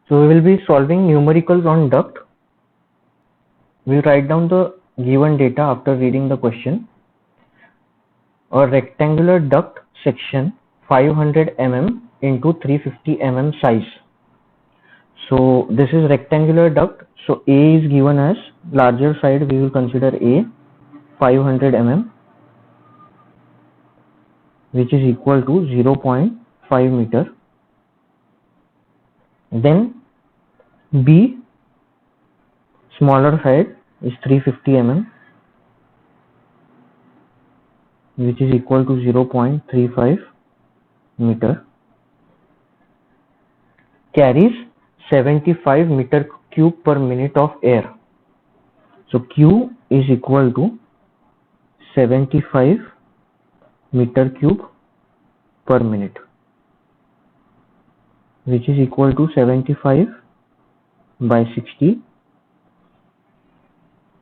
So we will be solving numericals on duct. We write down the given data after reading the question. A rectangular duct section 500 mm into 350 mm size. So this is rectangular duct. So A is given as larger side, we will consider A 500 mm, which is equal to 0.5 meter. Then B smaller side is 350 mm, which is equal to 0.35 meter, carries 75 meter cube per minute of air. So Q is equal to 75 meter cube per minute, which is equal to 75 by 60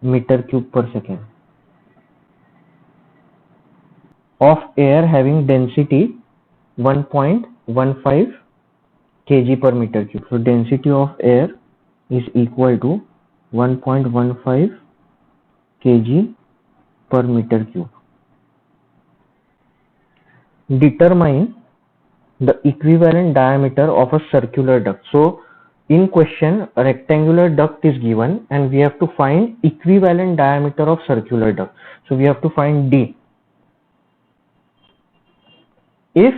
meter cube per second of air having density 1.15 kg per meter cube. So density of air is equal to 1.15 kg per meter cube. Determine the equivalent diameter of a circular duct. So in question, a rectangular duct is given and we have to find equivalent diameter of circular duct. So we have to find D. If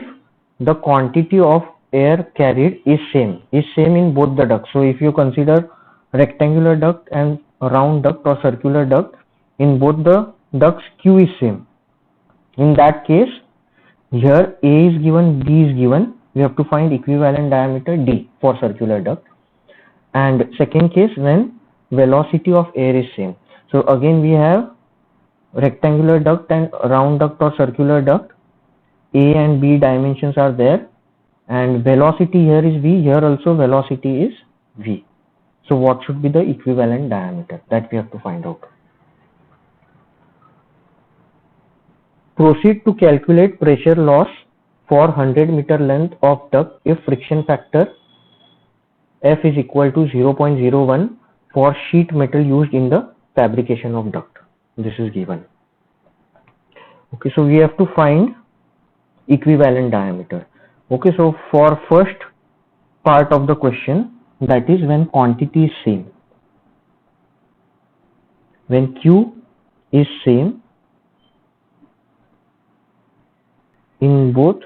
the quantity of air carried is same in both the ducts. So if you consider rectangular duct and round duct or circular duct, in both the ducts Q is same. In that case, here A is given, B is given, we have to find equivalent diameter D for circular duct. And second case, when velocity of air is same. So again we have rectangular duct and round duct or circular duct. A and B dimensions are there and velocity here is V, here also velocity is V. So what should be the equivalent diameter? That we have to find out. Proceed to calculate pressure loss for 100 meter length of duct if friction factor F is equal to 0.01 for sheet metal used in the fabrication of duct. This is given. Okay, so we have to find equivalent diameter. Okay, so for first part of the question, that is when quantity is same. When Q is same in both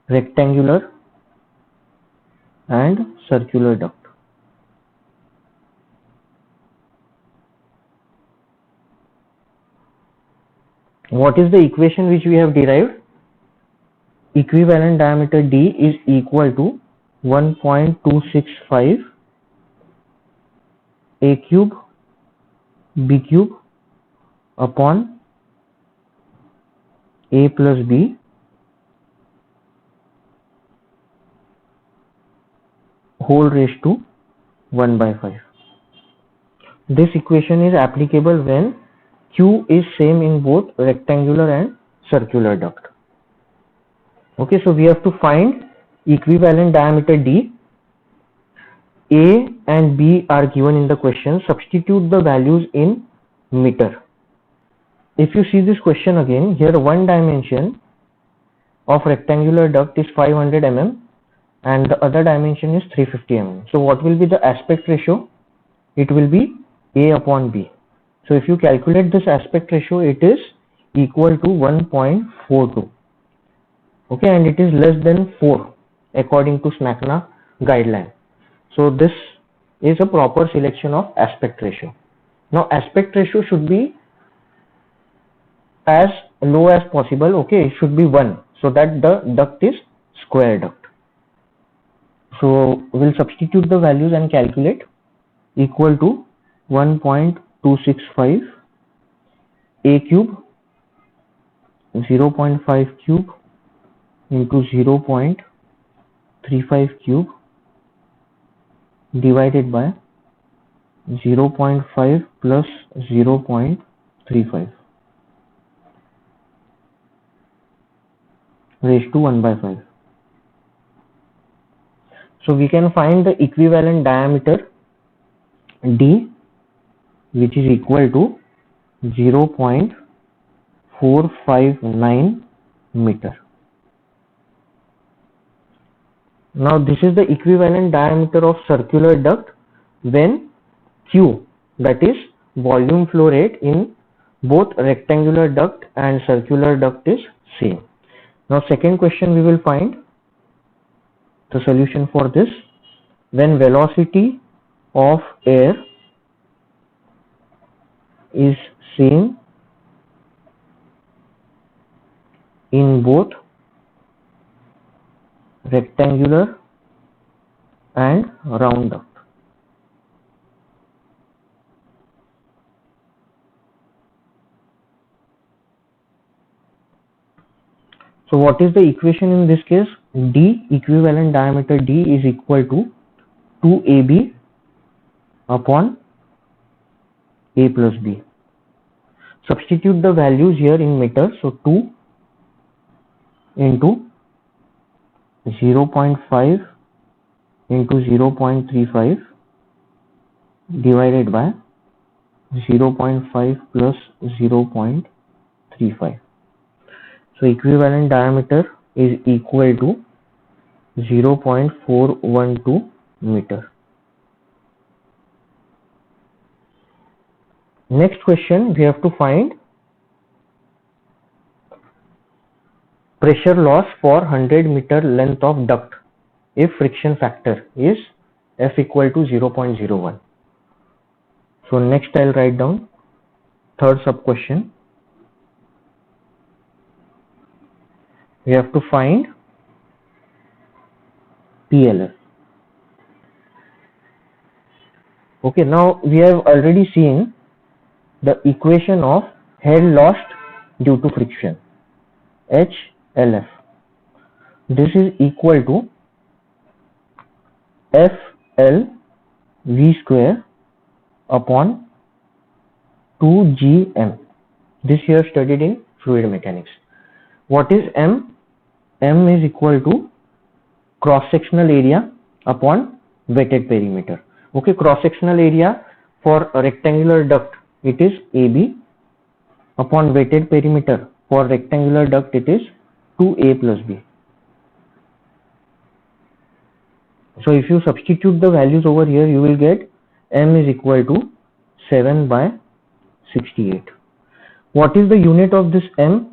rectangular and circular duct. What is the equation which we have derived? Equivalent diameter D is equal to 1.265 A cube B cube upon A plus B whole raised to 1 by 5. This equation is applicable when Q is same in both rectangular and circular duct. Okay, so we have to find equivalent diameter D. A and B are given in the question. Substitute the values in meter. If you see this question again, here one dimension of rectangular duct is 500 mm and the other dimension is 350 mm. So what will be the aspect ratio? It will be A upon B. So if you calculate this aspect ratio, it is equal to 1.42. Okay, and it is less than 4 according to SMACNA guideline. So this is a proper selection of aspect ratio. Now aspect ratio should be as low as possible. Okay, it should be 1 so that the duct is square duct. So we'll substitute the values and calculate. Equal to 1.265 A cube 0.5 cube into 0.35 cube divided by 0.5 plus 0.35 raised to 1 by 5. So we can find the equivalent diameter D, which is equal to 0.459 meter. Now this is the equivalent diameter of circular duct when Q, that is volume flow rate in both rectangular duct and circular duct, is same. Now second question, we will find the solution for this. When velocity of air is same in both rectangular and round duct. So what is the equation in this case? D, equivalent diameter D, is equal to 2AB upon A plus B. Substitute the values here in meters. So 2 into 0.5 into 0.35 divided by 0.5 plus 0.35. So equivalent diameter is equal to 0.412 meter. Next question, we have to find pressure loss for 100 meter length of duct if friction factor is F equal to 0.01. So next I'll write down third sub question. We have to find PLF. Okay, now we have already seen the equation of head lost due to friction, HLF. This is equal to FL V square upon 2gm. This you have studied in fluid mechanics. What is M? M is equal to cross-sectional area upon wetted perimeter. Okay, cross-sectional area for a rectangular duct, it is AB, upon wetted perimeter for rectangular duct, it is 2A plus B. So if you substitute the values over here, you will get M is equal to 7/68. What is the unit of this M?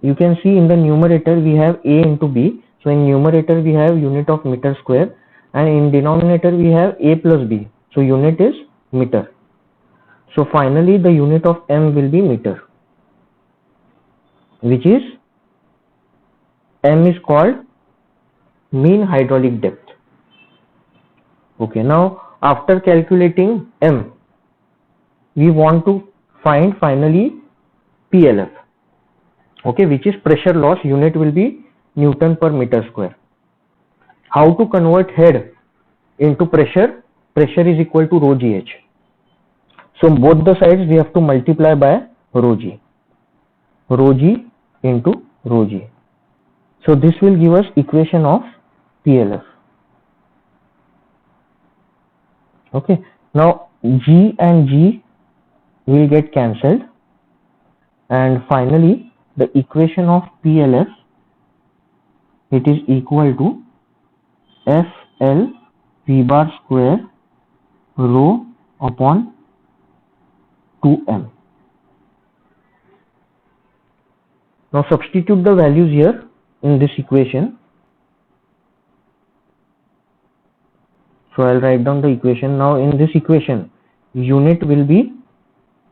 You can see in the numerator we have A into B. So in numerator we have unit of meter square, and in denominator we have A plus B. So unit is meter. So finally the unit of M will be meter, which is M is called mean hydraulic depth. Okay, now after calculating M, we want to find finally PLF. Okay, which is pressure loss. Unit will be Newton per meter square. How to convert head into pressure? Pressure is equal to rho GH. So both the sides we have to multiply by rho G. Rho G into rho G. So this will give us equation of PLF. Okay, now G and G will get cancelled, and finally the equation of PLF, it is equal to FL V bar square rho upon 2m. Now substitute the values here in this equation. So I'll write down the equation. Now in this equation, unit will be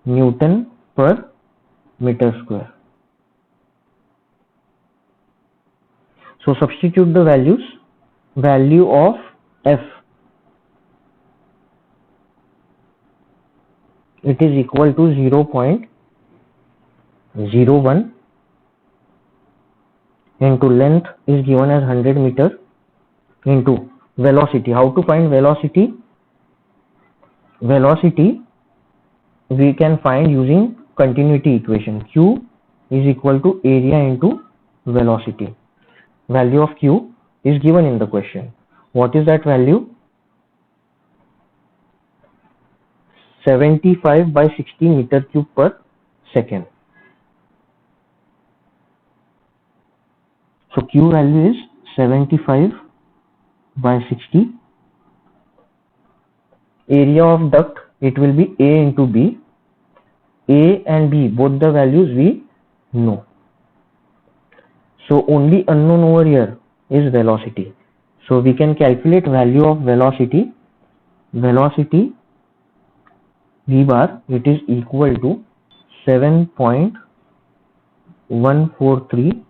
Newton per meter square. So substitute the values. Value of F, it is equal to 0.01 into length is given as 100 meter into velocity. How to find velocity? Velocity we can find using continuity equation. Q is equal to area into velocity. Value of Q is given in the question. What is that value? 75 by 60 meter cube per second. So Q value is 75 by 60. Area of duct, it will be A into B. A and B, both the values we know. So only unknown over here is velocity. So we can calculate value of velocity. Velocity V bar, it is equal to 7.143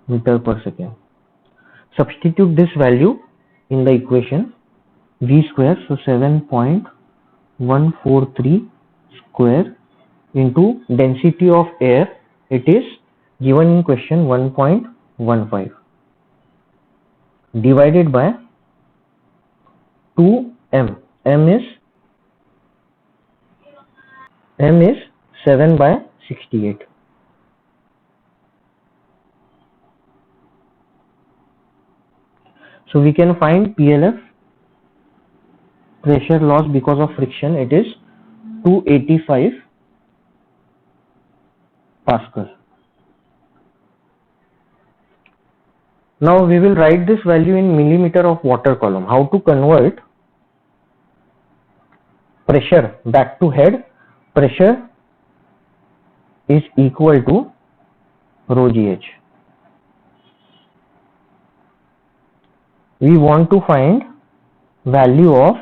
meter per second. Substitute this value in the equation. V square, so 7.143 square into density of air, it is given in question 1.15, divided by 2m. M is 7 by 68. So we can find PLF, pressure loss because of friction, it is 285 Pascal. Now we will write this value in millimeter of water column. How to convert pressure back to head? Pressure is equal to rho GH. We want to find value of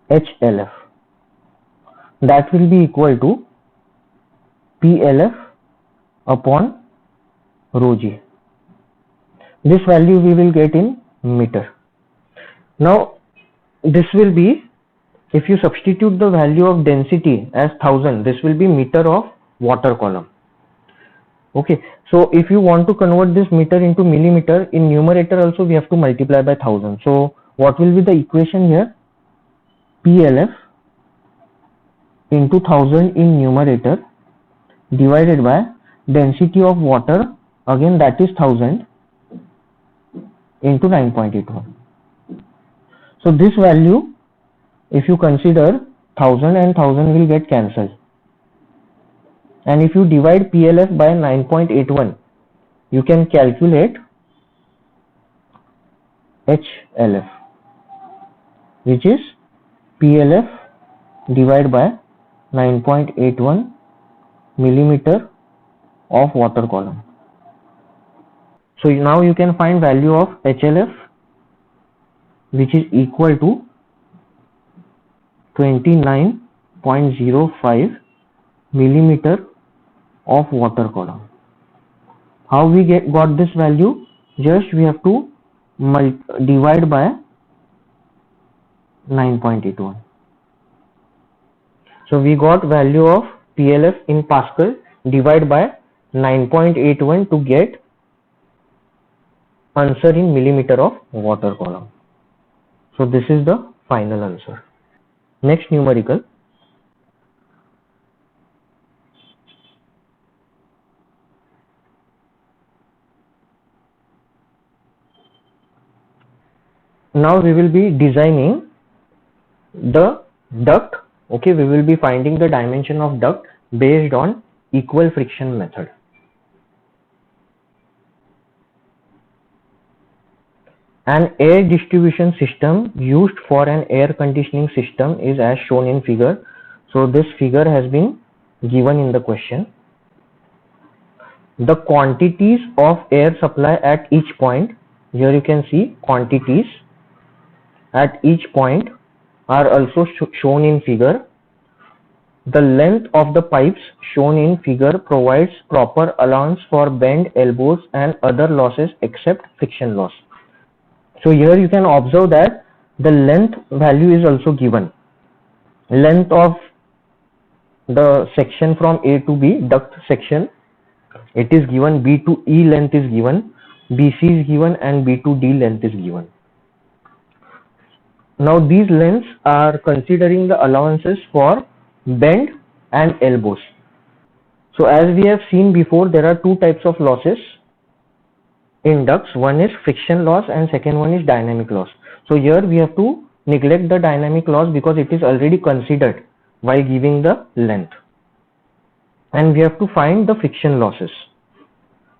HLF. That will be equal to PLF upon rho G. This value we will get in meter. Now this will be, if you substitute the value of density as 1000, this will be meter of water column. Okay, so if you want to convert this meter into millimeter, in numerator also we have to multiply by 1000. So what will be the equation here? PLF into 1000 in numerator divided by density of water, again that is 1000, into 9.81. So this value, if you consider 1000 and 1000 will get cancelled, and if you divide PLF by 9.81, you can calculate HLF, which is PLF divided by 9.81 millimeter of water column. So now you can find value of HLF, which is equal to 29.05 millimeter of water column. How we got this value? Just we have to divide by 9.81. So we got value of PLF in Pascal, divide by 9.81 to get answer in millimeter of water column. So this is the final answer. Next numerical. Now we will be designing the duct. Okay, we will be finding the dimension of duct based on equal friction method. An air distribution system used for an air conditioning system is as shown in figure. So this figure has been given in the question. The quantities of air supply at each point, here you can see quantities at each point are also shown in figure. The length of the pipes shown in figure provides proper allowance for bend, elbows and other losses except friction loss. So here you can observe that the length value is also given. Length of the section from A to B, duct section, it is given. B to E length is given, BC is given, and B to D length is given. Now these lengths are considering the allowances for bend and elbows. So as we have seen before, there are two types of losses in ducts. One is friction loss and second one is dynamic loss. So here we have to neglect the dynamic loss because it is already considered while giving the length. And we have to find the friction losses.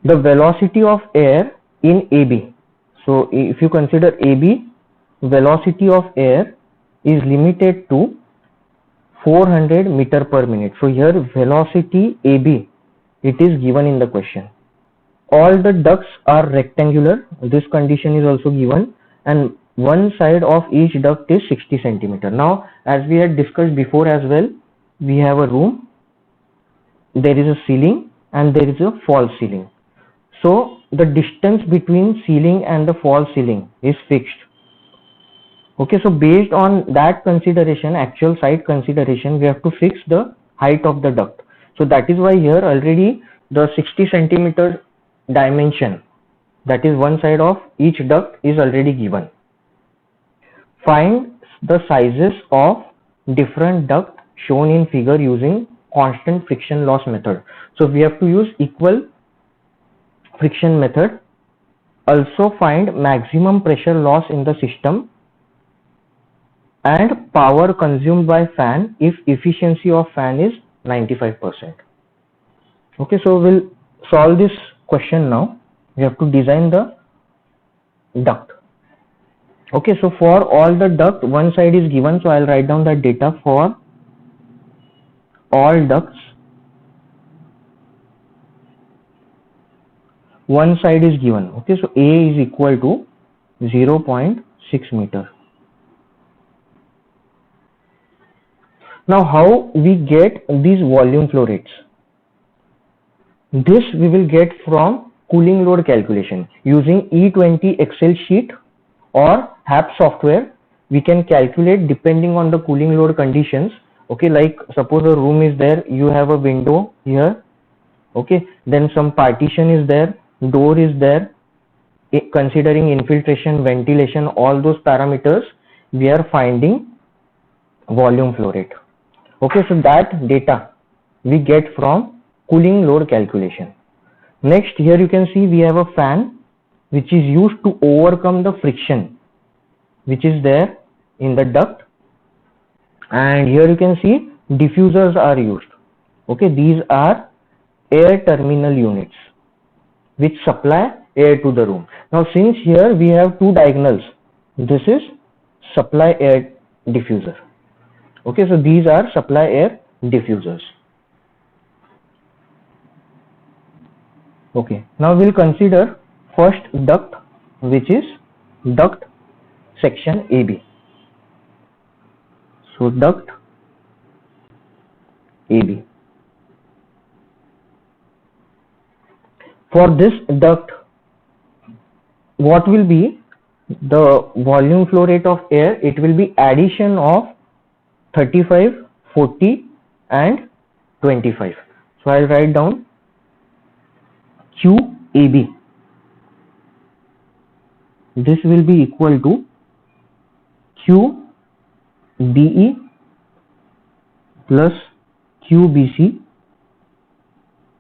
The velocity of air in AB. So if you consider AB, velocity of air is limited to 400 meter per minute. So here velocity AB, it is given in the question. All the ducts are rectangular. This condition is also given, and one side of each duct is 60 centimeter. Now, as we had discussed before as well, we have a room, there is a ceiling and there is a false ceiling. So the distance between ceiling and the false ceiling is fixed. Okay, so based on that consideration, actual site consideration, we have to fix the height of the duct. So that is why here already the 60 centimeter dimension, that is one side of each duct, is already given. Find the sizes of different duct shown in figure using constant friction loss method. So we have to use equal friction method. Also find maximum pressure loss in the system and power consumed by fan if efficiency of fan is 95%. Okay, so we'll solve this question now. We have to design the duct. Okay, so for all the duct, one side is given, so I'll write down the data for all ducts. One side is given. Okay, so A is equal to 0.6 meter. Now how we get these volume flow rates? This we will get from cooling load calculation. Using E20 Excel sheet or HAP software, we can calculate depending on the cooling load conditions. Okay, like suppose a room is there, you have a window here. Okay, then some partition is there, door is there. Considering infiltration, ventilation, all those parameters, we are finding volume flow rate. Okay, so that data we get from cooling load calculation. Next, here you can see we have a fan which is used to overcome the friction which is there in the duct, and here you can see diffusers are used. Okay, these are air terminal units which supply air to the room. Now since here we have two diagonals, this is supply air diffuser. Okay, so these are supply air diffusers. Okay, now we'll consider first duct, which is duct section AB. So duct AB. For this duct, what will be the volume flow rate of air? It will be addition of 35, 40 and 25. So I'll write down QAB. This will be equal to QBE plus QBC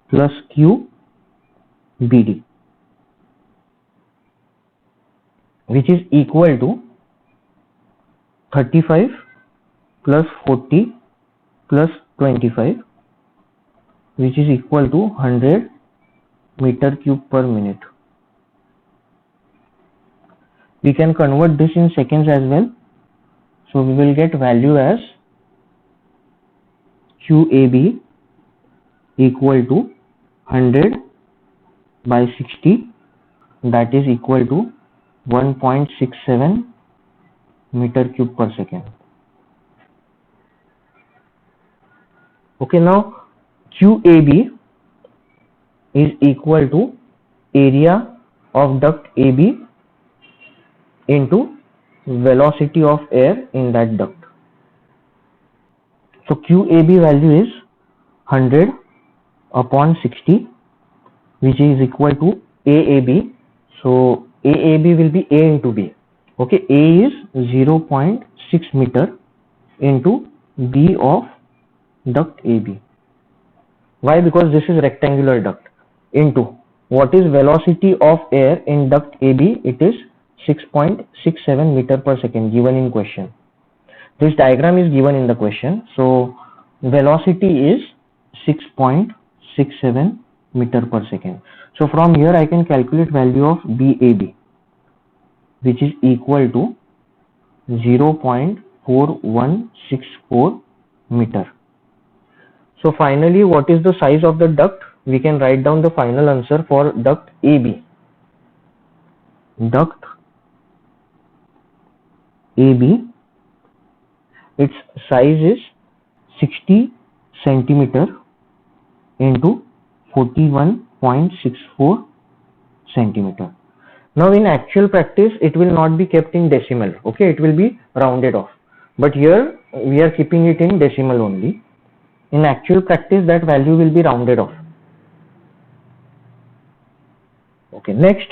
plus QBD, which is equal to 35 plus 40 plus 25, which is equal to 100 meter cube per minute. We can convert this in seconds as well. So we will get value as QAB equal to 100 by 60, that is equal to 1.67 meter cube per second. Okay, now QAB is equal to area of duct AB into velocity of air in that duct. So QAB value is 100 upon 60, which is equal to AAB. So AAB will be A into B. Okay, A is 0.6 meter into B of duct AB. Why? Because this is rectangular duct, into what is velocity of air in duct AB? It is 6.67 meter per second given in question. This diagram is given in the question. So velocity is 6.67 meter per second. So from here I can calculate value of BAB, which is equal to 0.4164 meter. So finally, what is the size of the duct? We can write down the final answer for duct AB. Duct AB, its size is 60 centimeter into 41.64 centimeter. Now in actual practice, it will not be kept in decimal. Okay, it will be rounded off. But here we are keeping it in decimal only. In actual practice, that value will be rounded off. Okay, next,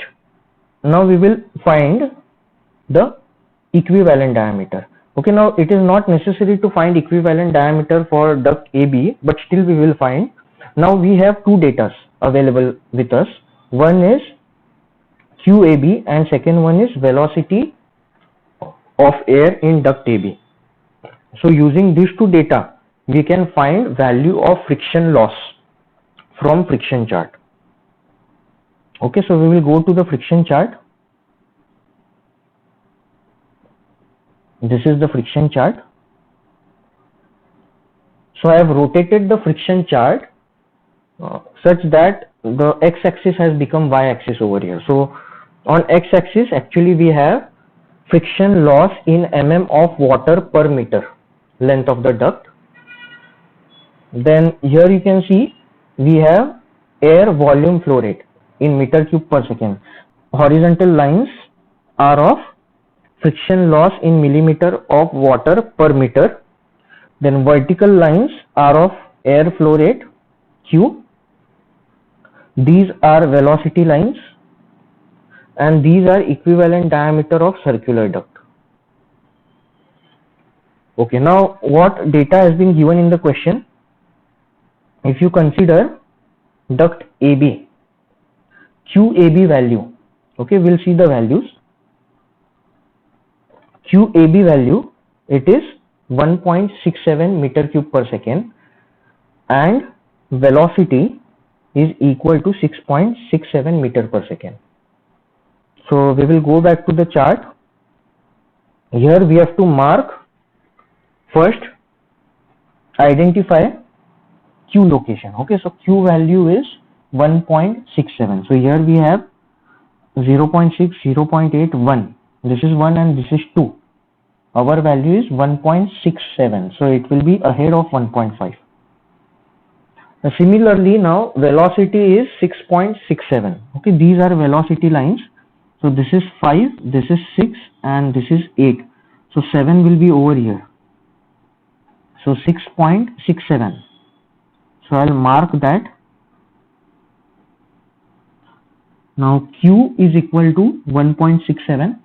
now we will find the equivalent diameter. Okay, now it is not necessary to find equivalent diameter for duct AB, but still we will find. Now we have two data available with us. One is QAB and second one is velocity of air in duct AB. So using these two data, we can find value of friction loss from friction chart. Okay, so we will go to the friction chart. This is the friction chart. So I have rotated the friction chart such that the x-axis has become y-axis over here. So on x-axis actually we have friction loss in mm of water per meter length of the duct. Then here you can see we have air volume flow rate in meter cube per second. Horizontal lines are of friction loss in millimeter of water per meter. Then vertical lines are of air flow rate Q. These are velocity lines and these are equivalent diameter of circular duct. Okay, now what data has been given in the question? If you consider duct AB, QAB value, okay, we'll see the values. QAB value, it is 1.67 meter cube per second and velocity is equal to 6.67 meter per second. So we will go back to the chart. Here we have to mark, first identify Q location. Okay, so Q value is 1.67. So here we have 0.6, 0.8, 1. This is 1 and this is 2. Our value is 1.67. So it will be ahead of 1.5. Similarly, now velocity is 6.67. Okay, these are velocity lines. So this is 5, this is 6 and this is 8. So 7 will be over here. So 6.67. So I'll mark that. Now Q is equal to 1.67.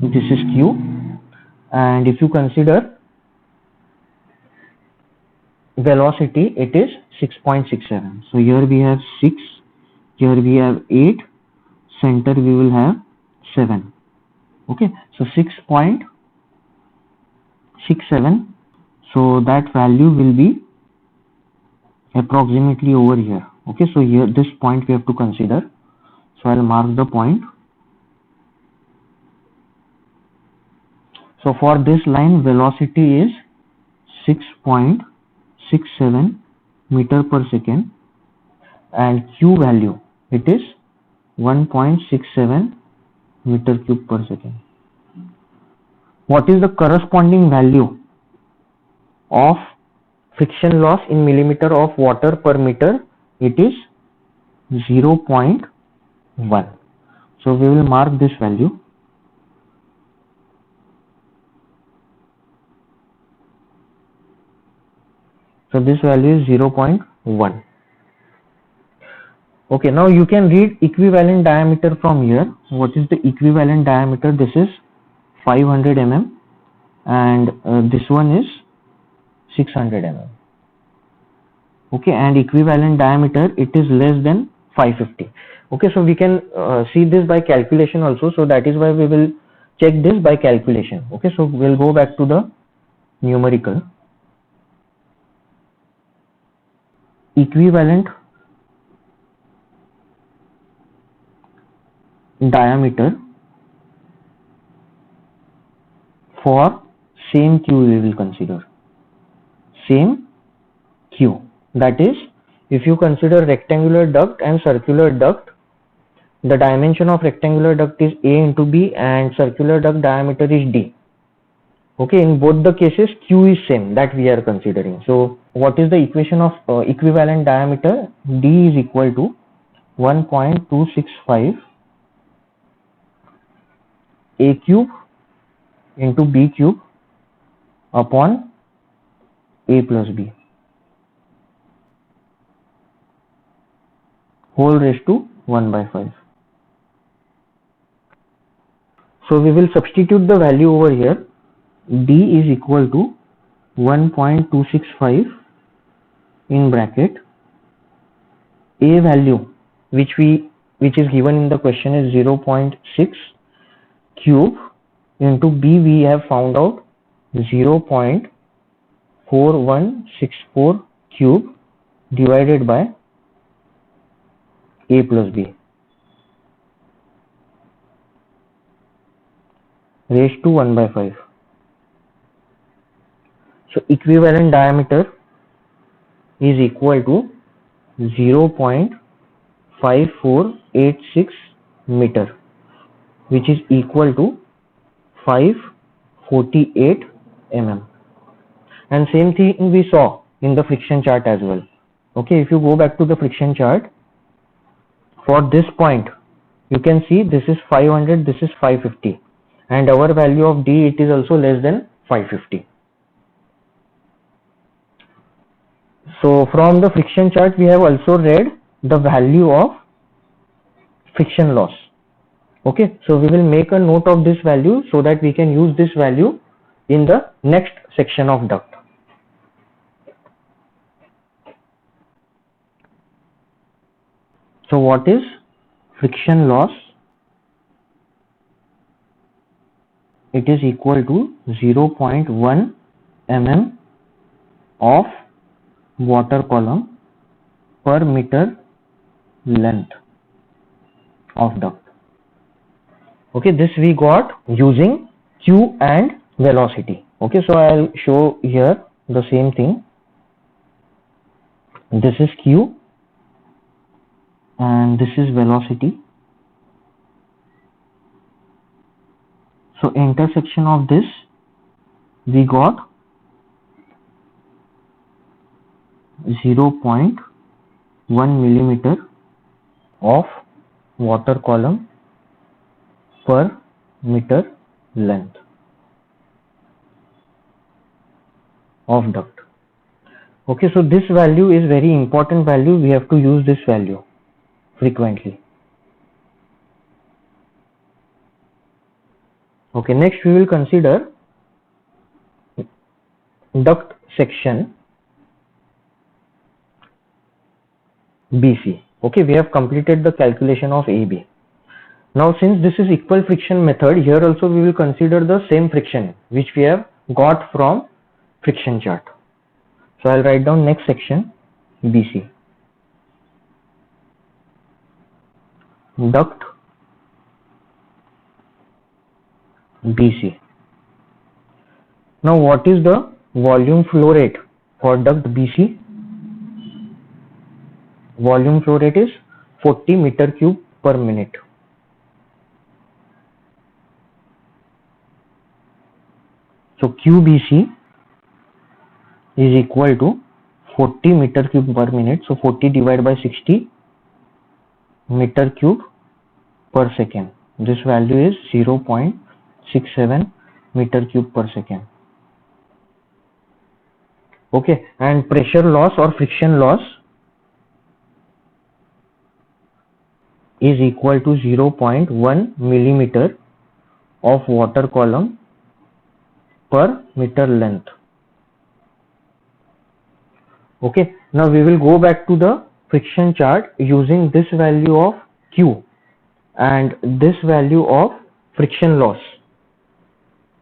This is Q. And if you consider velocity, it is 6.67. So here we have 6, here we have 8, center we will have 7. Okay, so 6.67. So that value will be approximately over here. Okay, so here this point we have to consider. So I'll mark the point. So for this line, velocity is 6.67 meter per second and Q value, it is 1.67 meter cube per second. What is the corresponding value of friction loss in millimeter of water per meter? It is 0.1. So we will mark this value. So this value is 0.1. Okay, now you can read equivalent diameter from here. What is the equivalent diameter? This is 500 mm and this one is 600 mm. Okay, and equivalent diameter, it is less than 550. Okay, so we can see this by calculation also, so that is why we will check this by calculation. Okay, so we'll go back to the numerical. Equivalent diameter for same Q we will consider. Same Q. That is, if you consider rectangular duct and circular duct, the dimension of rectangular duct is A into B and circular duct diameter is D. Okay, in both the cases Q is same that we are considering. So what is the equation of equivalent diameter? D is equal to 1.265 A cube into B cube upon A plus B whole raised to 1 by 5. So we will substitute the value over here. D is equal to 1.265 in bracket. A value which is given in the question is 0.6 cube into B we have found out 0.4164 cube divided by A plus B raised to 1 by 5. So equivalent diameter is equal to 0.5486 meter, which is equal to 548 mm. And same thing we saw in the friction chart as well. Okay, if you go back to the friction chart, for this point you can see this is 500, this is 550, and our value of D, it is also less than 550. So from the friction chart we have also read the value of friction loss. Okay, so we will make a note of this value so that we can use this value in the next section of duct. So what is friction loss? It is equal to 0.1 mm of water column per meter length of duct. Okay, this we got using Q and velocity. Okay, so I'll show here the same thing. This is Q and this is velocity. So intersection of this we got 0.1 millimeter of water column per meter length of duct. Okay, so this value is very important value. We have to use this value frequently. Okay, next we will consider duct section BC. Okay, we have completed the calculation of AB. Now since this is equal friction method, here also we will consider the same friction which we have got from friction chart. So I'll write down next section BC. Duct BC. Now what is the volume flow rate for duct BC? Volume flow rate is 40 meter cube per minute. So QBC is equal to 40 meter cube per minute. So 40 divided by 60 meter cube per second. This value is 0.67 meter cube per second. Okay, and pressure loss or friction loss is equal to 0.1 millimeter of water column per meter length. Okay, Now we will go back to the friction chart using this value of Q and this value of friction loss.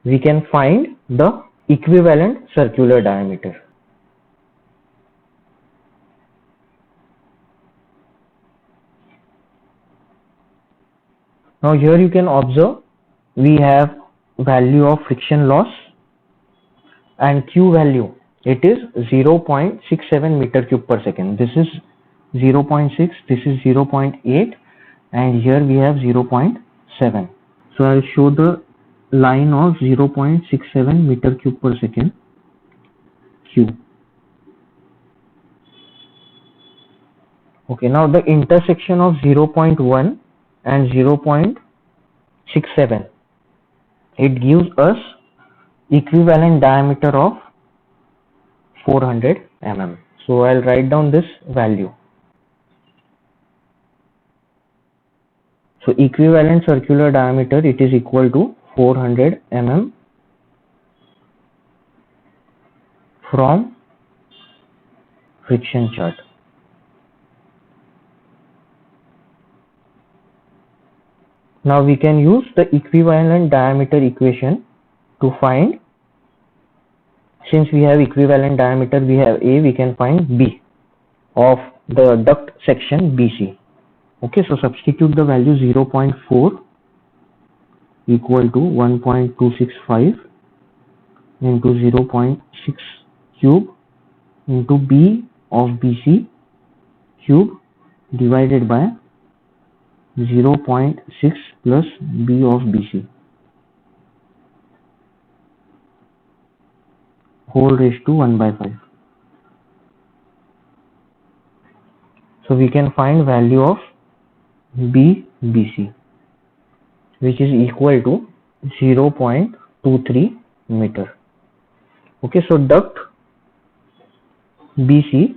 We can find the equivalent circular diameter. Now here you can observe we have value of friction loss and Q value, it is 0.67 meter cube per second. This is 0.6, this is 0.8 and here we have 0.7. So I will show the line of 0.67 meter cube per second Q. Okay, now the intersection of 0.1 and 0.67, it gives us equivalent diameter of 400 mm. So I'll write down this value. So equivalent circular diameter, it is equal to 400 mm from friction chart. Now we can use the equivalent diameter equation to find, since we have equivalent diameter, we have A, we can find B of the duct section BC. Okay, so substitute the value 0.4 equal to 1.265 into 0.6 cube into B of BC cube divided by 0.6 plus B of BC whole raised to 1 by 5. So we can find value of BC, which is equal to 0.23 meter. Okay, so duct BC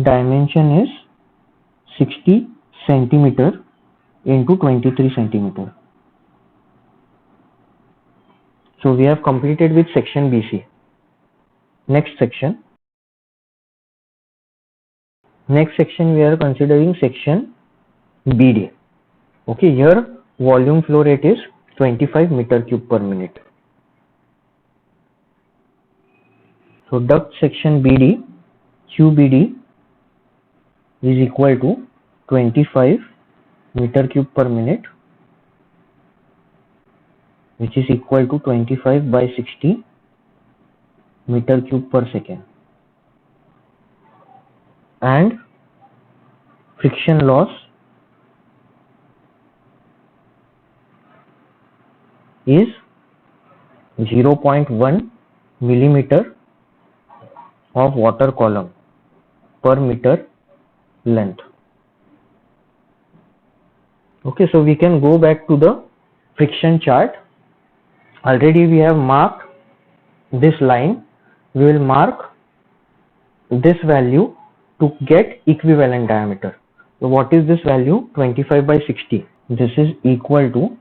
dimension is 60 centimeter into 23 centimeter. So we have completed with section BC. Next section we are considering section BD. Okay, here volume flow rate is 25 meter cube per minute. So duct section BD, QBD is equal to 25 meter cube per minute, which is equal to 25 by 60 meter cube per second, and friction loss is 0.1 millimeter of water column per meter length. Okay, so we can go back to the friction chart. Already we have marked this line. We will mark this value to get equivalent diameter. So what is this value? 25 by 60. This is equal to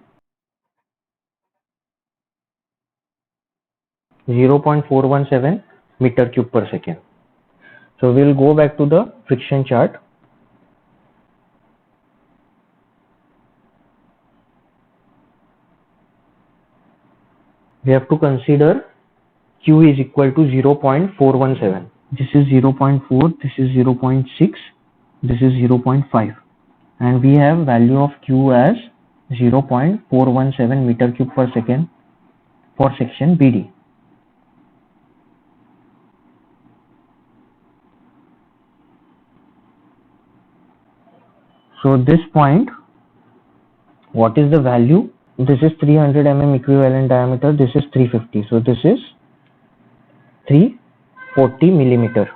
0.417 meter cube per second. So we will go back to the friction chart. We have to consider Q is equal to 0.417. This is 0.4, this is 0.6, this is 0.5, and we have value of Q as 0.417 meter cube per second for section BD. So this point, what is the value? This is 300 mm equivalent diameter, this is 350, so this is 340 millimeter.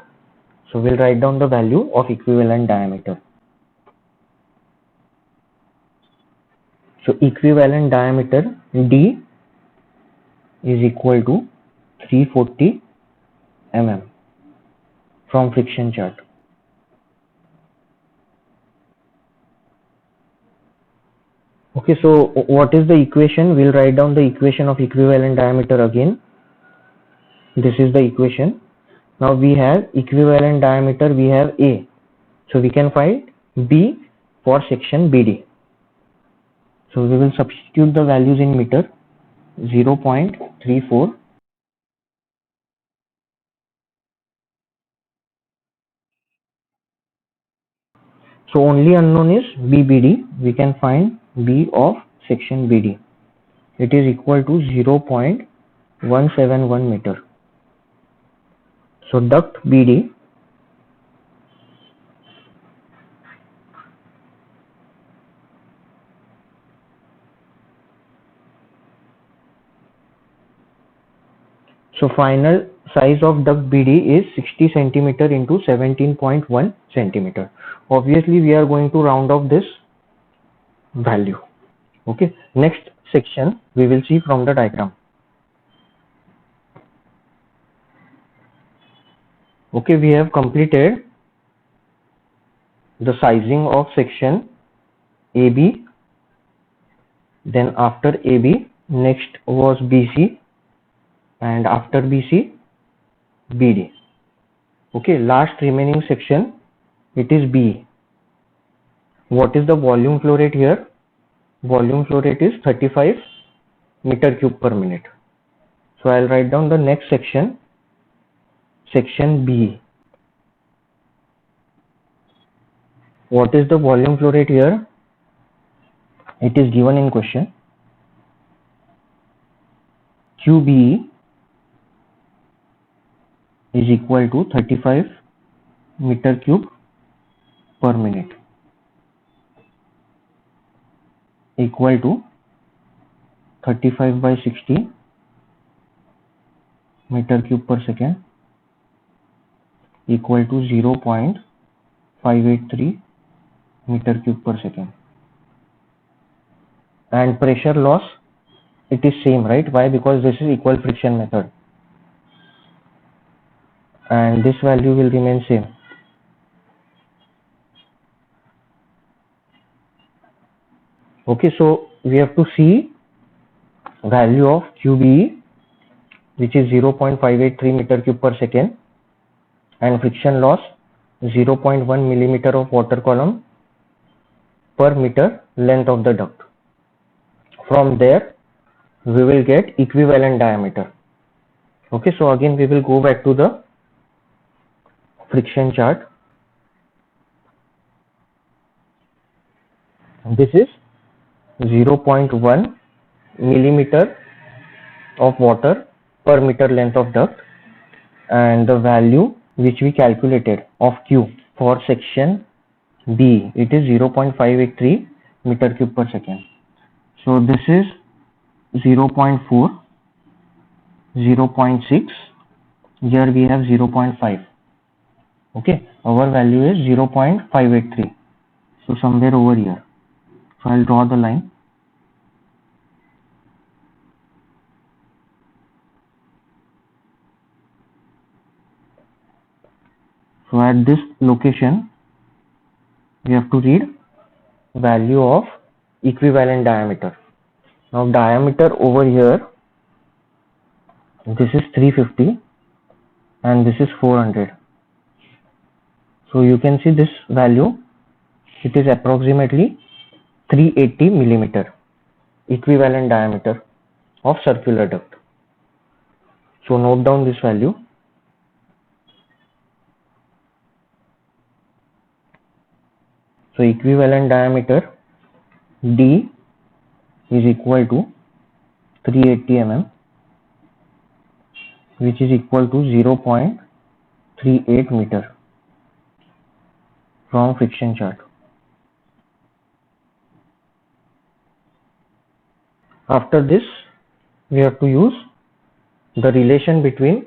So we'll write down the value of equivalent diameter. So equivalent diameter D is equal to 340 mm from friction chart. Okay, so what is the equation? We'll write down the equation of equivalent diameter again. This is the equation. Now we have equivalent diameter, we have A. So we can find B for section BD. So we will substitute the values in meter. 0.34. So only unknown is BBD. We can find B of section BD. It is equal to 0.171 meter. So duct BD so final size of duct BD is 60 centimeter into 17.1 centimeter. Obviously we are going to round off this value. Okay, next section we will see from the diagram. Okay, we have completed the sizing of section AB. Then after AB, next was BC, and after BC, BD. Okay, last remaining section, it is B. What is the volume flow rate here? Volume flow rate is 35 meter cube per minute. So I'll write down the next section, section B. What is the volume flow rate here? It is given in question. QB is equal to 35 meter cube per minute, equal to 35 by 60 meter cube per second, equal to 0.583 meter cube per second. And pressure loss, it is same, right? Why? Because this is equal friction method, and this value will remain same. Okay, so we have to see value of QBE, which is 0.583 meter cube per second, and friction loss 0.1 millimeter of water column per meter length of the duct. From there we will get equivalent diameter. Okay, so again we will go back to the friction chart. This is 0.1 millimeter of water per meter length of duct, and the value which we calculated of Q for section B, it is 0.583 meter cube per second. So this is 0.4, 0.6, here we have 0.5. Okay, our value is 0.583. So somewhere over here. So I'll draw the line. So at this location, we have to read value of equivalent diameter. Now diameter over here, this is 350 and this is 400. So you can see this value, it is approximately 380 millimeter equivalent diameter of circular duct. So note down this value. So equivalent diameter D is equal to 380 mm, which is equal to 0.38 meter from friction chart. After this, we have to use the relation between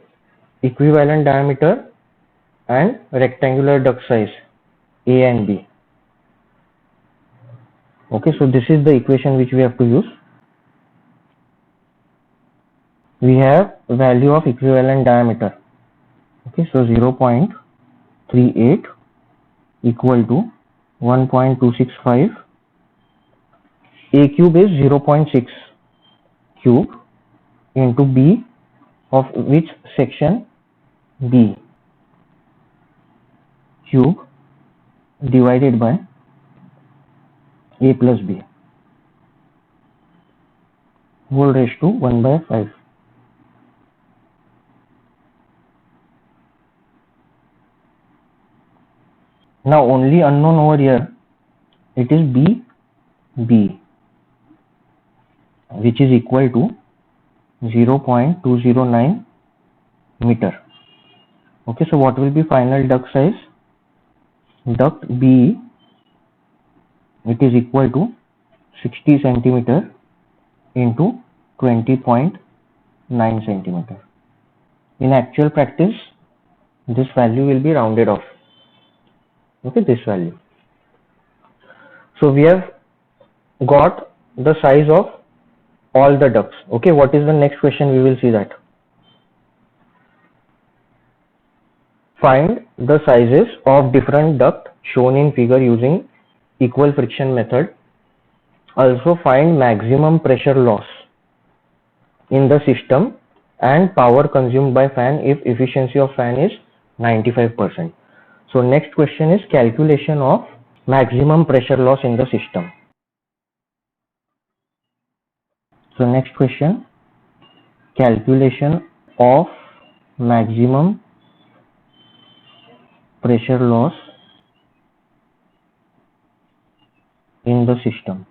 equivalent diameter and rectangular duct size A and B. Okay, so this is the equation which we have to use. We have value of equivalent diameter. Okay, so 0.38 equal to 1.265. A cube is 0.6 cube into B of which section? B. cube divided by a plus b whole raised to 1 by 5. Now only unknown over here, it is b, which is equal to 0.209 meter. Okay, so what will be final duct size? Duct B, it is equal to 60 centimeter into 20.9 centimeter. In actual practice, this value will be rounded off. Okay, this value. So we have got the size of all the ducts. Okay, what is the next question? We will see that. Find the sizes of different duct shown in figure using equal friction method. Also find maximum pressure loss in the system and power consumed by fan if efficiency of fan is 95%. So next question is calculation of maximum pressure loss in the system. So next question, calculation of maximum pressure loss in the system.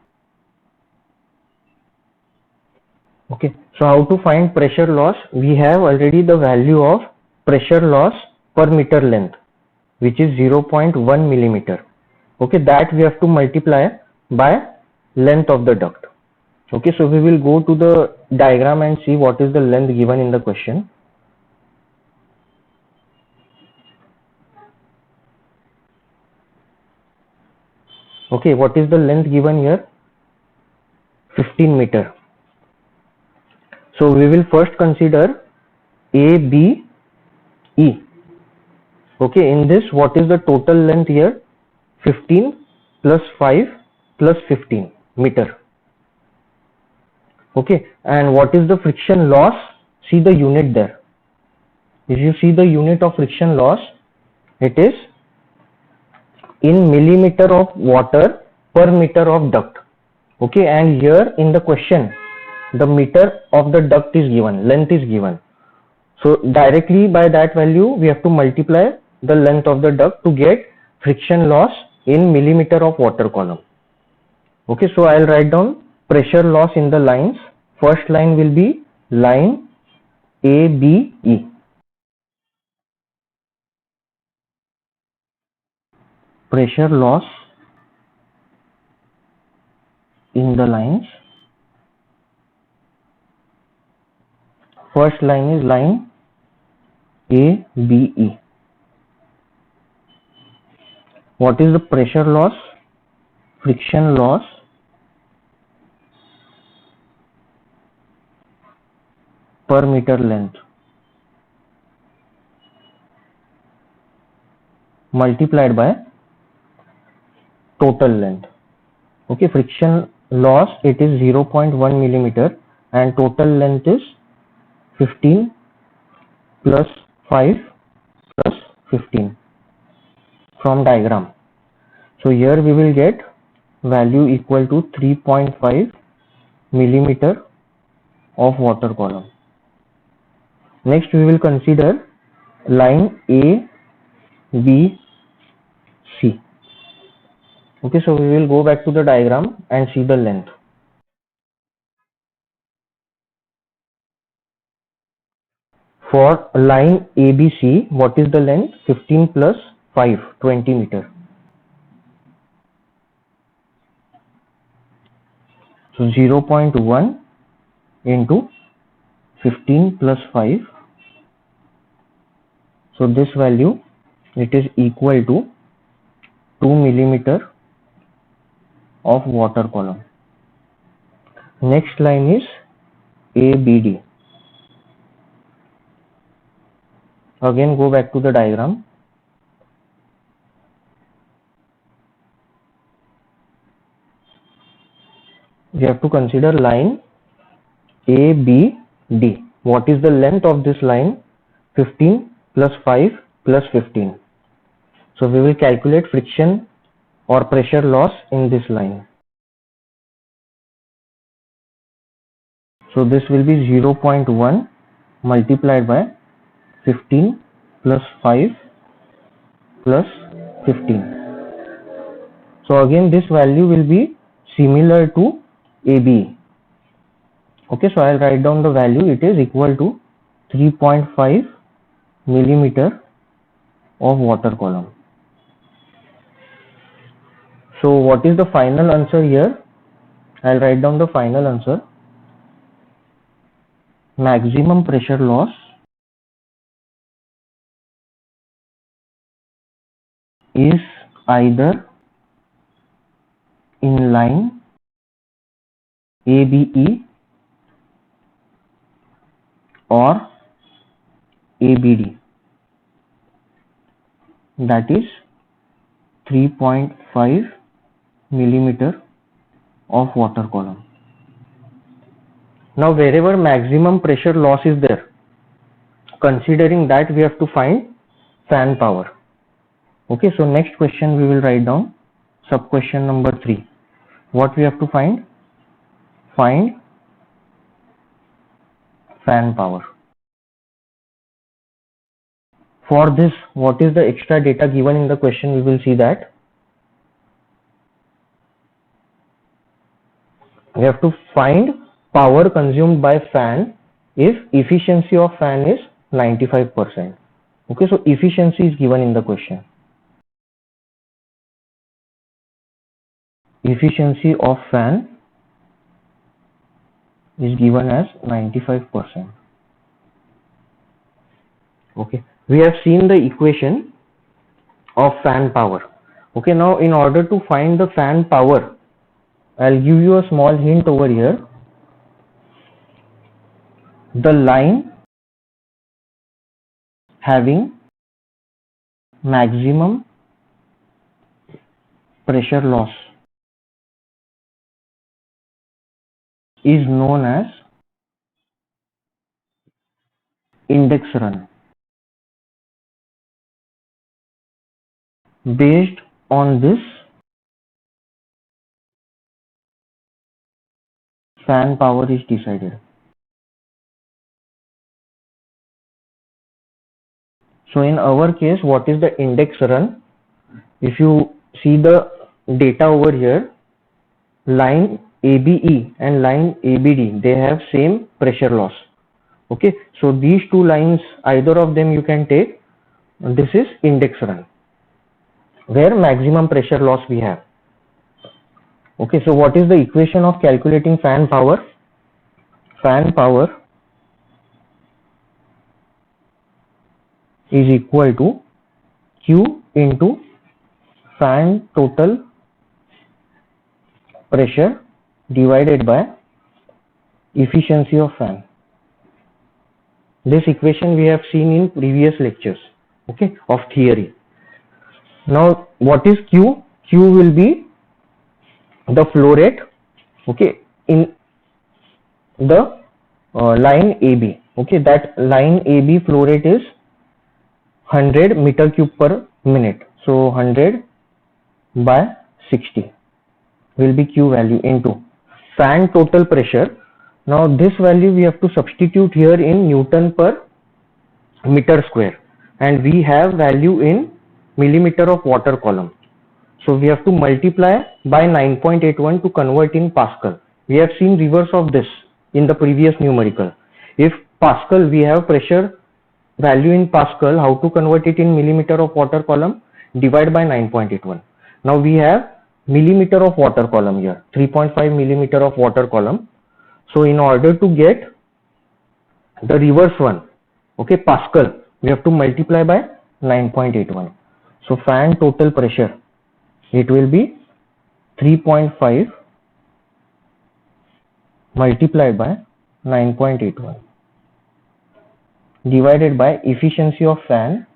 Okay, so how to find pressure loss? We have already the value of pressure loss per meter length, which is 0.1 millimeter. Okay, that we have to multiply by length of the duct. Okay, so we will go to the diagram and see what is the length given in the question. Okay, what is the length given here? 15 meter. So we will first consider A, B, E. Okay, in this, what is the total length here? 15 plus 5 plus 15 meter. Okay, and what is the friction loss? See the unit there. If you see the unit of friction loss, it is in millimeter of water per meter of duct. Okay, and here in the question, the meter of the duct is given, length is given. So directly by that value, we have to multiply the length of the duct to get friction loss in millimeter of water column. Okay, so I'll write down pressure loss in the lines. First line will be line A, B, E. Pressure loss in the lines. First line is line A, B, E. What is the pressure loss? Friction loss per meter length multiplied by total length. Okay, friction loss, it is 0.1 millimeter and total length is 15 plus 5 plus 15 from diagram. So here we will get value equal to 3.5 millimeter of water column. Next we will consider line A, B, C. Okay, so we will go back to the diagram and see the length. For line ABC, what is the length? 15 plus 5, 20 meter. So 0.1 into 15 plus 5. So this value, it is equal to 2 millimeter of water column. Next line is ABD. Again go back to the diagram. We have to consider line ABD. What is the length of this line? 15 plus 5 plus 15. So we will calculate friction or pressure loss in this line. So this will be 0.1 multiplied by 15 plus 5 plus 15. So again this value will be similar to AB. Okay, so I'll write down the value. It is equal to 3.5 millimeter of water column. So what is the final answer here? I'll write down the final answer. Maximum pressure loss is either in line ABE or ABD, that is 3.5 millimeter of water column. Now wherever maximum pressure loss is there, considering that, we have to find fan power. Okay, so next question we will write down sub question number 3. What we have to find? Find fan power. For this, what is the extra data given in the question? We will see that. We have to find power consumed by fan if efficiency of fan is 95%. Okay, so efficiency is given in the question. Efficiency of fan is given as 95%. Okay, we have seen the equation of fan power. Okay, now in order to find the fan power, I'll give you a small hint over here. The line having maximum pressure loss is known as index run. Based on this, fan power is decided. So in our case, what is the index run? If you see the data over here, line ABE and line ABD, they have same pressure loss. Okay, so these two lines, either of them you can take. This is index run, where maximum pressure loss we have. Okay, so what is the equation of calculating fan power? Fan power is equal to Q into fan total pressure divided by efficiency of fan. This equation we have seen in previous lectures, okay, of theory. Now what is Q? Q will be the flow rate, okay, in the line AB. Okay, that line AB flow rate is 100 meter cube per minute. So 100 by 60 will be Q value into fan total pressure. Now this value we have to substitute here in Newton per meter square, and we have value in millimeter of water column. So we have to multiply by 9.81 to convert in Pascal. We have seen reverse of this in the previous numerical. If Pascal, we have pressure value in Pascal, how to convert it in millimeter of water column? Divide by 9.81. Now we have millimeter of water column here, 3.5 millimeter of water column. So in order to get the reverse one, okay, Pascal, we have to multiply by 9.81. So fan total pressure, it will be 3.5 multiplied by 9.81 divided by efficiency of fan,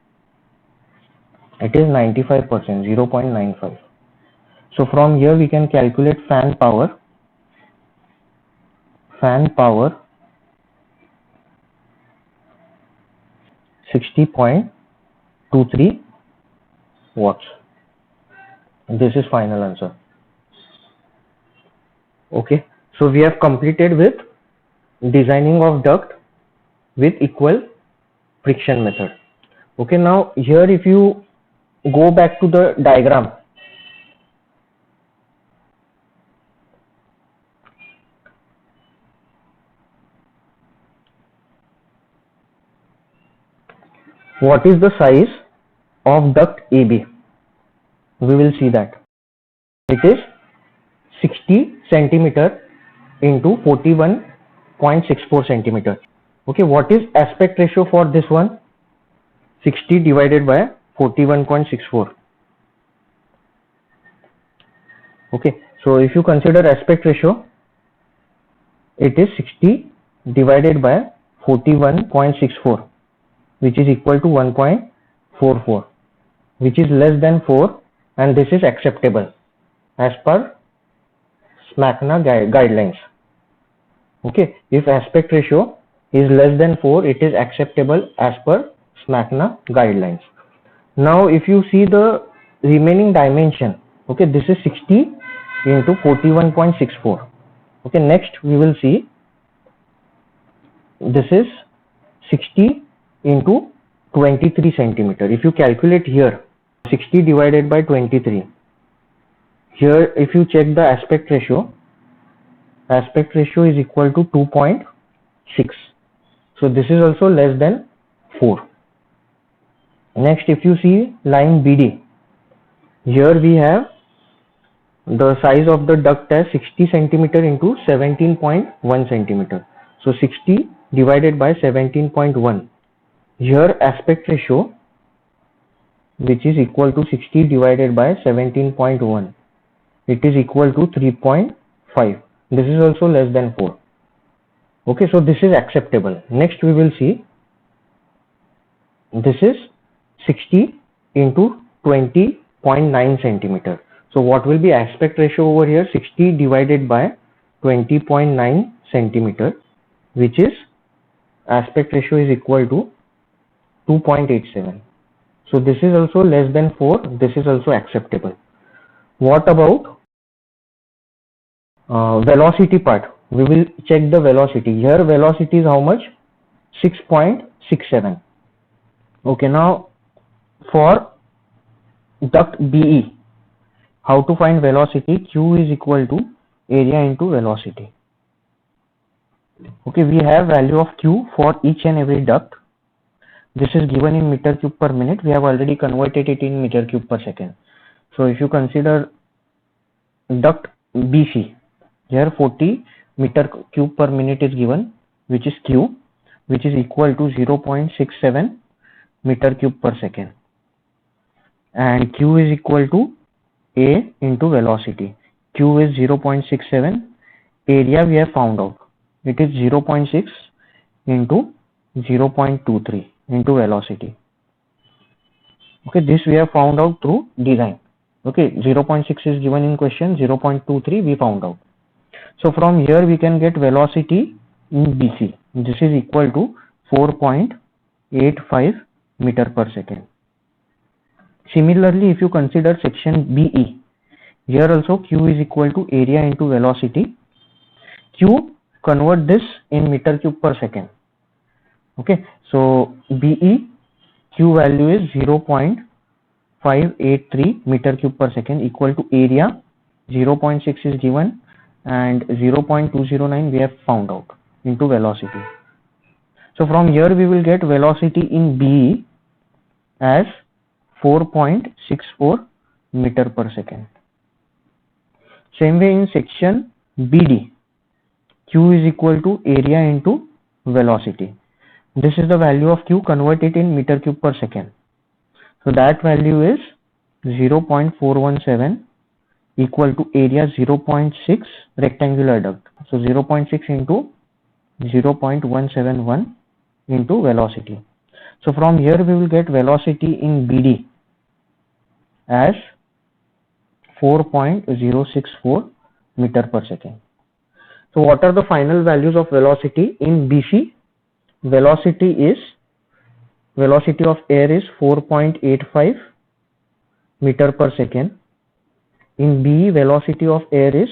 it is 95%, 0.95. So from here we can calculate fan power. Fan power 60.23 watts. This is final answer. Okay, so we have completed with designing of duct with equal friction method. Okay, now here if you go back to the diagram, what is the size of duct AB? We will see that it is 60 centimeter into 41.64 centimeter. Okay, what is aspect ratio for this one? 60 divided by 41.64. Okay, so if you consider aspect ratio, it is 60 divided by 41.64, which is equal to 1.44, which is less than 4, and this is acceptable as per SMACNA guidelines. Okay, if aspect ratio is less than 4, it is acceptable as per SMACNA guidelines. Now if you see the remaining dimension, okay, this is 60 into 41.64. okay, next we will see this is 60 into 23 centimeter. If you calculate here 60 divided by 23, here if you check the aspect ratio is equal to 2.6. so this is also less than 4. Next, if you see line BD, here we have the size of the duct as 60 centimeter into 17.1 centimeter. So 60 divided by 17.1. Here aspect ratio, which is equal to 60 divided by 17.1, it is equal to 3.5. This is also less than 4. Okay, so this is acceptable. Next we will see this is 60 into 20.9 centimeter. So what will be aspect ratio over here? 60 divided by 20.9 centimeter, which is aspect ratio is equal to 2.87. So this is also less than 4. This is also acceptable. What about velocity part? We will check the velocity. Here velocity is how much? 6.67. Okay, now for duct BE, how to find velocity? Q is equal to area into velocity. Okay, we have value of Q for each and every duct. This is given in meter cube per minute. We have already converted it in meter cube per second. So if you consider duct BC, here 40 meter cube per minute is given, which is Q, which is equal to 0.67 meter cube per second, and Q is equal to A into velocity. Q is 0.67, area we have found out, it is 0.6 into 0.23 into velocity. Okay, this we have found out through design. Okay, 0.6 is given in question, 0.23 we found out. So from here we can get velocity in BC. This is equal to 4.85 meter per second. Similarly, if you consider section BE, here also Q is equal to area into velocity. Q, convert this in meter cube per second. Okay, so BE, Q value is 0.583 meter cube per second equal to area 0.6 is given and 0.209 we have found out into velocity. So from here we will get velocity in BE as 4.64 meter per second. Same way in section BD, Q is equal to area into velocity. This is the value of Q, convert it in meter cube per second. So that value is 0.417 equal to area 0.6 rectangular duct. So 0.6 into 0.171 into velocity. So from here we will get velocity in BD as 4.064 meter per second. So what are the final values of velocity in BC? Velocity of air is 4.85 meter per second. In B, velocity of air is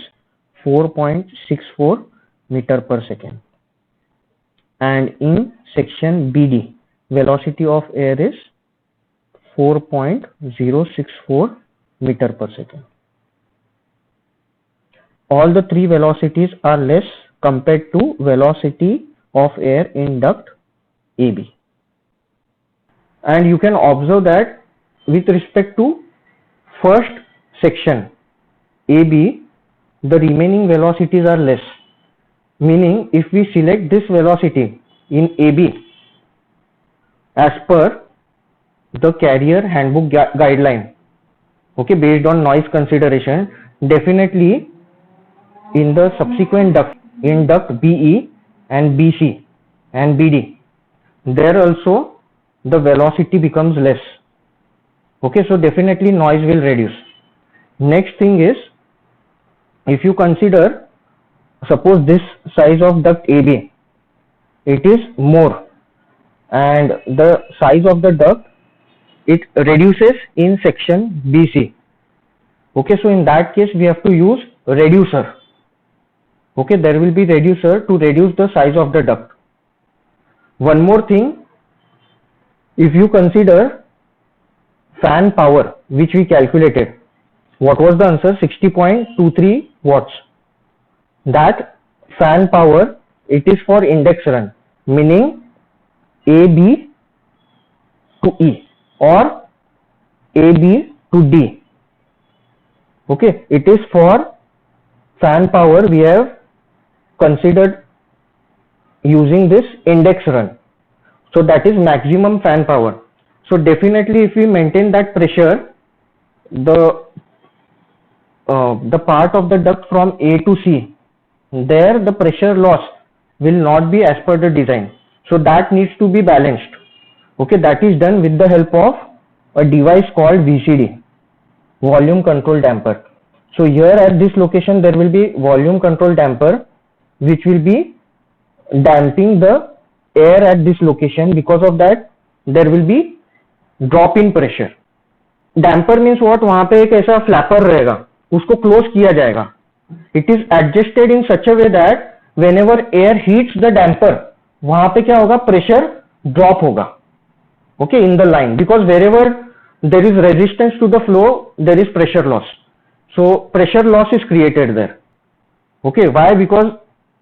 4.64 meter per second. And in section BD, velocity of air is 4.064 meter per second. All the three velocities are less compared to velocity of air in duct AB. And you can observe that with respect to first section AB, the remaining velocities are less. Meaning, if we select this velocity in AB as per the carrier handbook guideline, okay, based on noise consideration, definitely in the subsequent duct, in duct BE and BC and BD, there also the velocity becomes less. Okay, so definitely noise will reduce. Next thing is, if you consider, suppose this size of duct AB, it is more, and the size of the duct, it reduces in section BC. Okay, so in that case we have to use reducer. Okay, there will be reducer to reduce the size of the duct. One more thing, if you consider fan power, which we calculated, what was the answer? 60.23 watts. That fan power, it is for index run, meaning AB to E or AB to D. Okay, it is for fan power we have considered using this index run. So that is maximum fan power. So definitely if we maintain that pressure, the part of the duct from A to C, there the pressure loss will not be as per the design. So that needs to be balanced. Okay, that is done with the help of a device called VCD, volume control damper. So here at this location there will be volume control damper which will be damping the air at this location. Because of that there will be drop in pressure. Damper means what? वहां पे एक ऐसा flapper रहेगा, उसको close किया जाएगा. It is adjusted in such a way that whenever air hits the damper, वहां पे क्या होगा? Pressure drop होगा. Okay, in the line, because wherever there is resistance to the flow, there is pressure loss. So pressure loss is created there. Okay, why? Because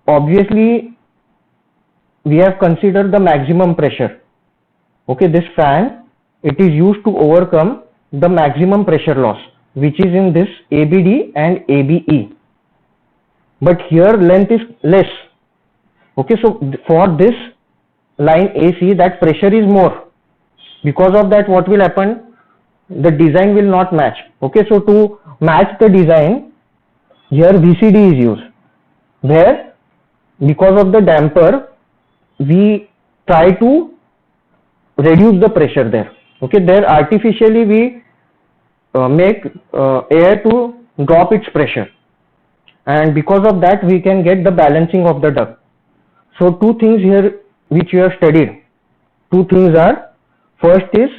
obviously we have considered the maximum pressure. Okay, this fan, it is used to overcome the maximum pressure loss, which is in this ABD and ABE. But here length is less. Okay, so for this line AC, that pressure is more. Because of that, what will happen? The design will not match. Okay, so to match the design, here VCD is used, where because of the damper, we try to reduce the pressure there. Okay, there artificially we make air to drop its pressure, and because of that we can get the balancing of the duct. So two things here which you have studied. Two things are, first is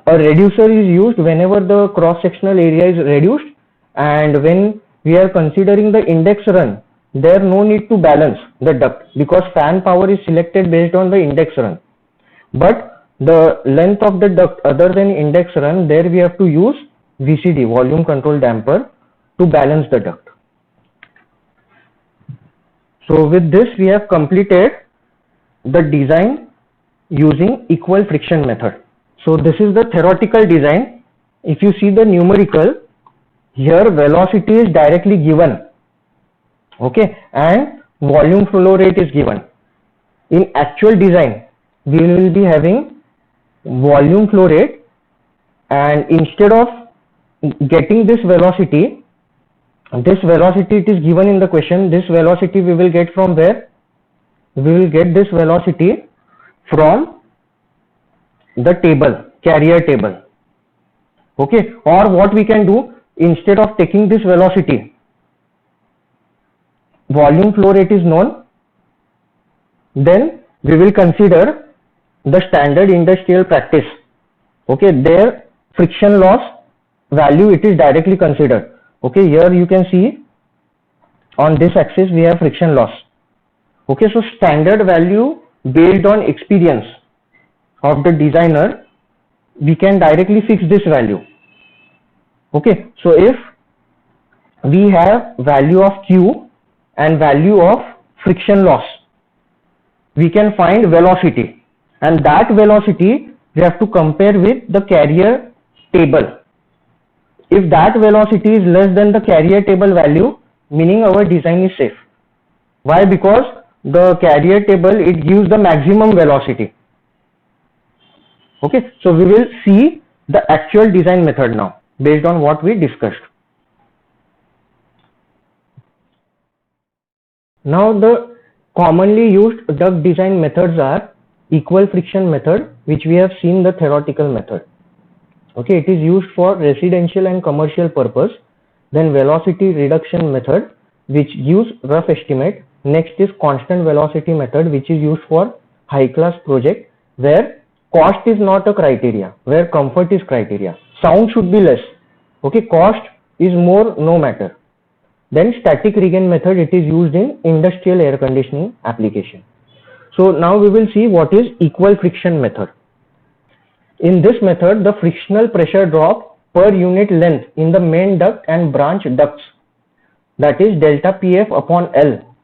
a reducer is used whenever the cross sectional area is reduced, and when we are considering the index run, there no need to balance the duct because fan power is selected based on the index run. But the length of the duct other than index run, there we have to use VCD, volume control damper, to balance the duct. So with this we have completed the design using equal friction method. So this is the theoretical design. If you see the numerical, here velocity is directly given, okay, and volume flow rate is given. In actual design, we will be having volume flow rate, and instead of getting this velocity it is given in the question. This velocity we will get from where? We will get this velocity from the table, carrier table. Okay, or what we can do, instead of taking this velocity, volume flow rate is known, then we will consider the standard industrial practice. Okay, their friction loss value it is directly considered. Okay, here you can see on this axis we have friction loss. Okay, so standard value based on experience of the designer, we can directly fix this value. Okay, so if we have value of Q and value of friction loss, we can find velocity, and that velocity we have to compare with the carrier table. If that velocity is less than the carrier table value, meaning our design is safe. Why? Because the carrier table, it gives the maximum velocity. Okay, so we will see the actual design method now based on what we discussed. Now the commonly used duct design methods are equal friction method, which we have seen the theoretical method. Okay, it is used for residential and commercial purpose. Then velocity reduction method, which gives rough estimate. Next is constant velocity method, which is used for high class project where cost is not a criteria, where comfort is criteria. Sound should be less. Okay, cost is more, no matter. Then static regain method, it is used in industrial air conditioning application. So now we will see what is equal friction method. In this method, the frictional pressure drop per unit length in the main duct and branch ducts, that is delta PF upon L,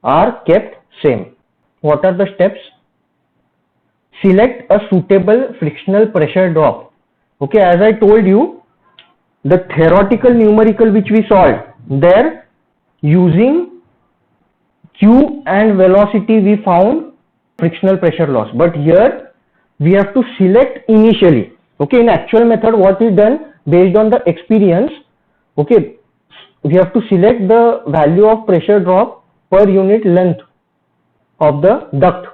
are kept same. What are the steps? Select a suitable frictional pressure drop. Okay, as I told you, the theoretical numerical which we solved, there using Q and velocity we found frictional pressure loss, but here we have to select initially. Okay, in actual method what is done based on the experience, okay, we have to select the value of pressure drop per unit length of the duct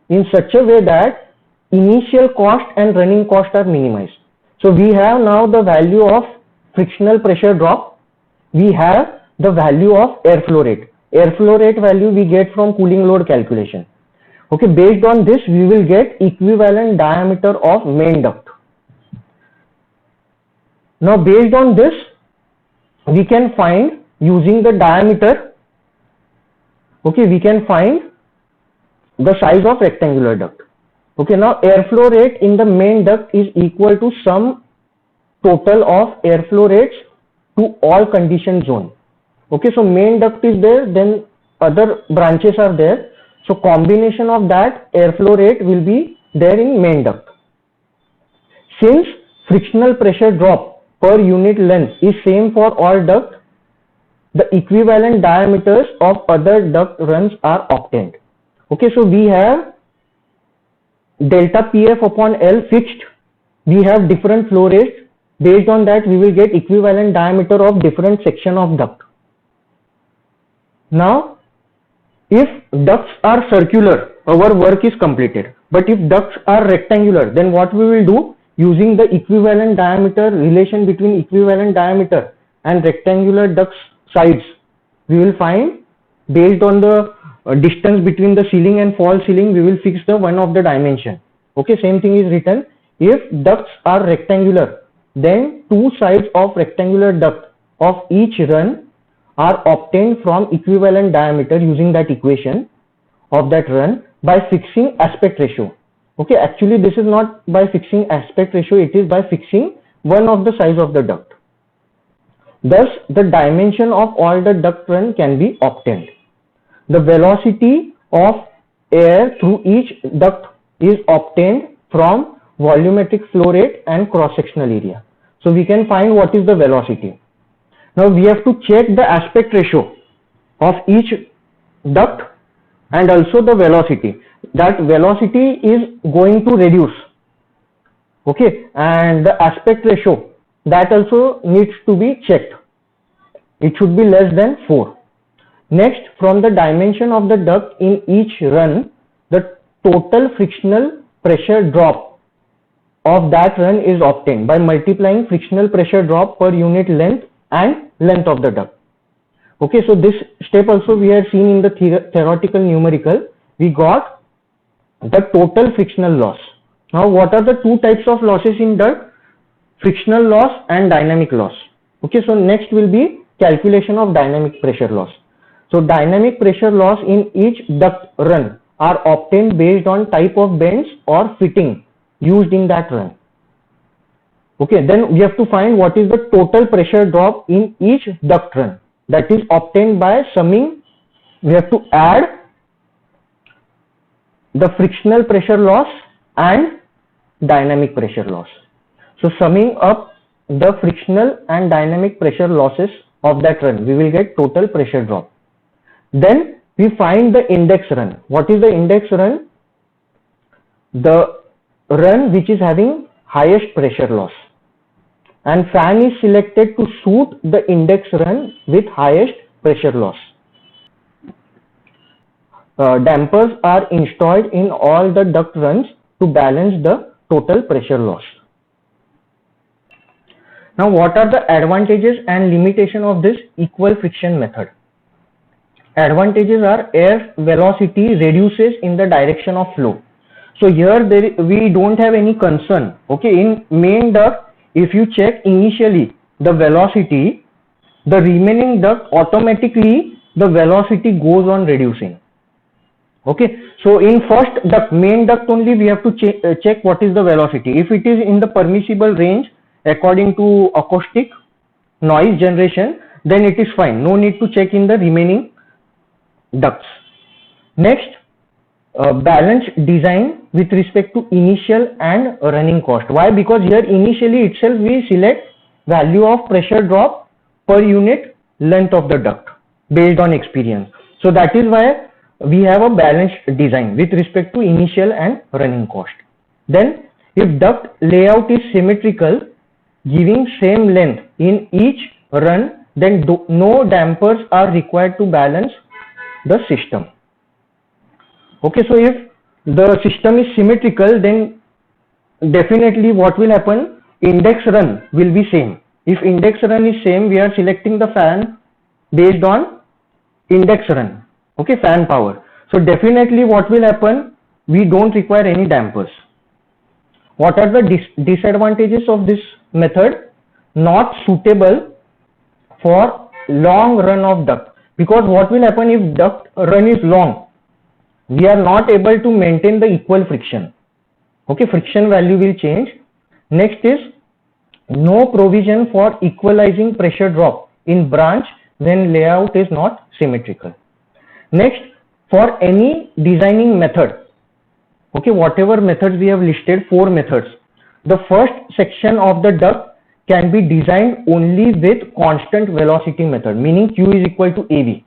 in such a way that initial cost and running cost are minimized. So we have now the value of frictional pressure drop, we have the value of airflow rate. Airflow rate value we get from cooling load calculation. Okay, based on this we will get equivalent diameter of main duct. Now based on this we can find, using the diameter, okay, we can find the size of rectangular duct. Okay, now airflow rate in the main duct is equal to sum total of airflow rates to all condition zone. Okay, so main duct is there, then other branches are there. So combination of that airflow rate will be there in main duct. Since frictional pressure drop per unit length is same for all duct, the equivalent diameters of other duct runs are obtained. Okay, so we have delta PF upon L fixed, we have different flow rates, based on that we will get equivalent diameter of different section of duct. Now if ducts are circular, our work is completed, but if ducts are rectangular, then what we will do, using the equivalent diameter relation between equivalent diameter and rectangular ducts sides, we will find based on the distance between the ceiling and false ceiling, we will fix the one of the dimension. Okay, same thing is written. If ducts are rectangular, then two sides of rectangular duct of each run are obtained from equivalent diameter using that equation of that run by fixing aspect ratio. Okay, actually this is not by fixing aspect ratio, it is by fixing one of the size of the duct. Thus the dimension of all the duct run can be obtained. The velocity of air through each duct is obtained from volumetric flow rate and cross sectional area. So we can find what is the velocity. Now we have to check the aspect ratio of each duct and also the velocity. That velocity is going to reduce. Okay, and the aspect ratio, that also needs to be checked. It should be less than 4. Next, from the dimension of the duct in each run, the total frictional pressure drop of that run is obtained by multiplying frictional pressure drop per unit length and length of the duct. Okay, so this step also we had seen in the theoretical numerical. We got the total frictional loss. Now what are the two types of losses in duct? frictional loss and dynamic loss. Okay, so next will be calculation of dynamic pressure loss. So dynamic pressure loss in each duct run are obtained based on type of bends or fitting used in that run. Okay, then we have to find what is the total pressure drop in each duct run. That is obtained by summing. We have to add the frictional pressure loss and dynamic pressure loss. So summing up the frictional and dynamic pressure losses of that run, we will get total pressure drop. Then we find the index run. What is the index run? The run which is having highest pressure loss, and fan is selected to suit the index run with highest pressure loss. Dampers are installed in all the duct runs to balance the total pressure loss. Now, what are the advantages and limitation of this equal friction method? Advantages are air velocity reduces in the direction of flow. So here we don't have any concern. Okay, in main duct, if you check initially the velocity, the remaining duct automatically the velocity goes on reducing. Okay, so in first duct, main duct only, we have to check what is the velocity. If it is in the permissible range according to acoustic noise generation, then it is fine. No need to check in the remaining ducts. Next, balanced design with respect to initial and running cost. Why? Because here initially itself we select value of pressure drop per unit length of the duct based on experience. So that is why we have a balanced design with respect to initial and running cost. Then if duct layout is symmetrical, giving same length in each run, then no dampers are required to balance the system. Okay, so if the system is symmetrical, then definitely what will happen? Index run will be same. If index run is same, we are selecting the fan based on index run. Okay, fan power. So definitely what will happen? We don't require any dampers. What are the disadvantages of this method? Not suitable for long run of duct, because what will happen if duct run is long? We are not able to maintain the equal friction. Okay, friction value will change. Next is no provision for equalizing pressure drop in branch when layout is not symmetrical. Next, for any designing method, okay, whatever methods we have listed, 4 methods, the first section of the duct can be designed only with constant velocity method, meaning Q is equal to AV.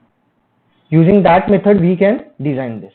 Using that method we can design this.